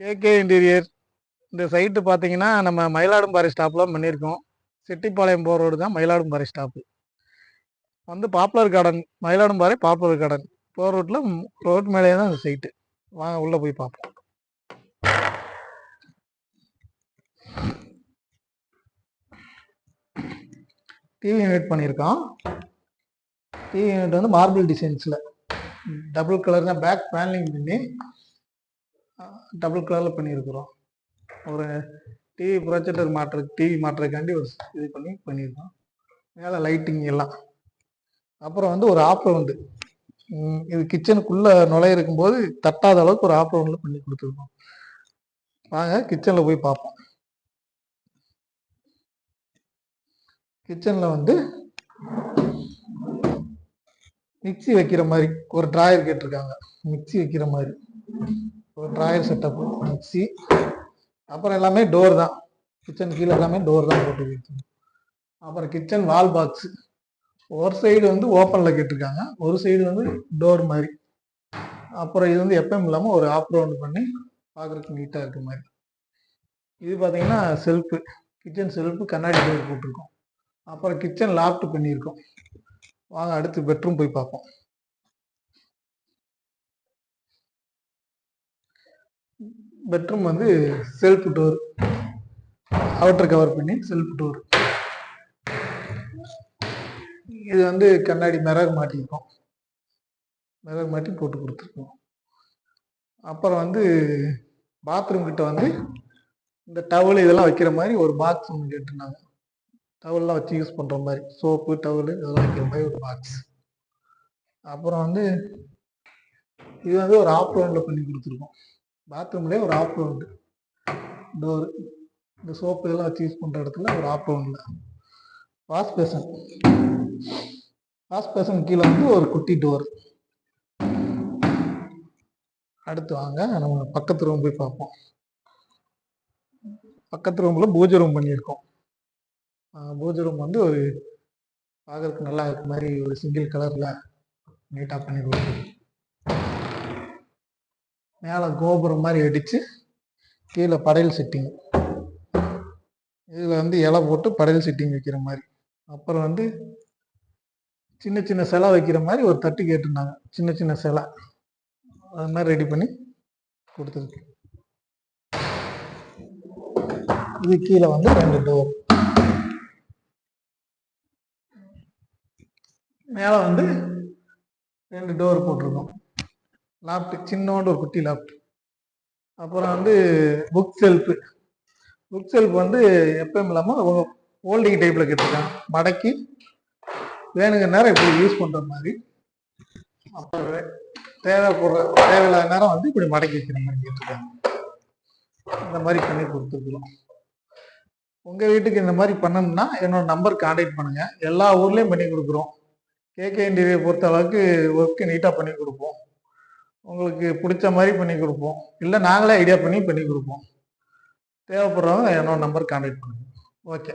KK interior. இந்த site பார்த்தீங்கன்னா நம்ம மயிலாடும்பாறை ஸ்டாப்பில் பண்ணியிருக்கோம். செட்டிப்பாளையம் போகிற ரோடு தான் மயிலாடும்பாறை ஸ்டாப்பு. வந்து popular garden, Mayiladumparai popular garden போகிற ரோட்டில் ரோட் மேலேயே தான் இந்த சைட்டு. வாங்க உள்ளே போய் பார்ப்போம். டிவி யூனிட் பண்ணியிருக்கோம். டிவி யூனிட் வந்து மார்பிள் டிசைன்ஸில் டபுள் கலர் தான் பேக் பேனலிங் பண்ணி டபுள் கலரில் பண்ணியிருக்கிறோம். ஒரு டிவி ப்ரொஜெக்டர் டிவி மாட்டுறதுக்காண்டி ஒரு இது பண்ணியிருக்கோம். மேலே லைட்டிங் எல்லாம். அப்புறம் வந்து ஒரு ஆப் ரவுண்டு, இது கிச்சனுக்குள்ளே நுழைய இருக்கும்போது தட்டாத அளவுக்கு ஒரு ஆப் ரவுண்டில் பண்ணி கொடுத்துருக்கோம். வாங்க கிச்சனில் போய் பார்ப்போம். கிச்சனில் வந்து மிக்சி வைக்கிற மாதிரி ஒரு ட்ராயர் கேட்டிருக்காங்க. மிக்சி வைக்கிற மாதிரி ஒரு ட்ராயர் செட்டப், மிக்சி. அப்புறம் எல்லாமே டோர் தான். கிச்சன் கீழே எல்லாமே டோர் தான் போட்டு வைக்கணும். அப்புறம் கிச்சன் வால் பாக்ஸ் ஒரு சைடு வந்து ஓப்பனில் கேட்டிருக்காங்க, ஒரு சைடு வந்து டோர் மாதிரி. அப்புறம் இது வந்து எப்பவும் இல்லாமல் ஒரு ஆப் ரவுண்டு பண்ணி பார்க்குறதுக்கு நீட்டாக இருக்க மாதிரி. இது பார்த்தீங்கன்னா செல்ஃபு, கிச்சன் செல்ஃபு கண்ணாடி டோர் போட்டிருக்கோம். அப்புறம் கிச்சன் லாஃப்ட் பண்ணியிருக்கோம். வாங்க அடுத்து பெட்ரூம் போய் பார்ப்போம். பெட்ரூம் வந்து செல்ஃப் டோர், அவுட்டர் கவர் பண்ணி செல்ஃப் டோர். இது வந்து கண்ணாடி மிரர் மாட்டியிருக்கோம், மிரர் மாட்டி போட்டு கொடுத்துருக்கோம். அப்புறம் வந்து பாத்ரூம் கிட்ட வந்து இந்த டவல் இதெல்லாம் வைக்கிற மாதிரி ஒரு பாக்ஸ் ஒன்று கேட்டிருந்தாங்க. டவல்லாம் வச்சு யூஸ் பண்ணுற மாதிரி, சோப்பு டவலு இதெல்லாம் வைக்கிற மாதிரி ஒரு பாக்ஸ். அப்புறம் வந்து இது வந்து ஒரு ஆஃப் ரவுண்டில் பண்ணி கொடுத்துருக்கோம். பாத்ரூம்லேயே ஒரு ஆஃப் ரவுண்டு டோரு, இந்த சோப்பு இதெல்லாம் வச்சு யூஸ் பண்ணுற இடத்துல ஒரு ஆஃப் ரவுண்டில். வாஷ் பேசன், வாஷ் பேசன் கீழே வந்து ஒரு குட்டி டோர். அடுத்து வாங்க நம்ம பக்கத்து ரூம் போய் பார்ப்போம். பக்கத்து ரூமில் பூஜை ரூம் பண்ணியிருக்கோம். பூஜை ரூம் வந்து ஒரு பார்க்கறதுக்கு நல்லா இருக்க மாதிரி ஒரு சிங்கிள் கலரில் நீட்டாக பண்ணி கொடுத்துருக்கோம். மேலே கோபுரம் மாதிரி அடித்து கீழே படையல் செட்டிங், இதில் வந்து இலை போட்டு படையல் செட்டிங் வைக்கிற மாதிரி. அப்புறம் வந்து சின்ன சின்ன சிலை வைக்கிற மாதிரி ஒரு தட்டு கேட்டிருந்தாங்க, சின்ன சின்ன சிலை அது மாதிரி ரெடி பண்ணி கொடுத்துருக்கு. இது கீழே வந்து 2 டோர், மேலே வந்து 2 டோர் போட்டிருக்கோம். லாப்ட், சின்னோண்டு ஒரு குட்டி லாப்ட். அப்புறம் வந்து புக் செல்ஃபு, புக் செல்ஃப் வந்து எப்பவும் இல்லாமல் ஹோல்டிங் டைப்பில் கேட்டிருக்காங்க, மடக்கி வேணுங்கிற நேரம் இப்படி யூஸ் பண்ணுற மாதிரி. அப்புறம் தேவையில்லாத நேரம் வந்து இப்படி மடக்கி வைக்கிற மாதிரி கேட்டிருக்காங்க. இந்த மாதிரி பண்ணி கொடுத்துருக்குறோம். உங்கள் வீட்டுக்கு இந்த மாதிரி பண்ணணும்னா என்னோட நம்பர் கான்டாக்ட் பண்ணுங்கள். எல்லா ஊர்லேயும் பண்ணி கொடுக்குறோம். கேகே இன்டீரியர் பொறுத்த அளவுக்கு ஒர்க்கு நீட்டாக பண்ணி கொடுப்போம். உங்களுக்கு பிடிச்ச மாதிரி பண்ணி கொடுப்போம், இல்லை நாங்களே ஐடியா பண்ணி கொடுப்போம். தேவைப்படுறவங்க என்னோட நம்பர் கான்டாக்ட் பண்ணுங்கள். ஓகே.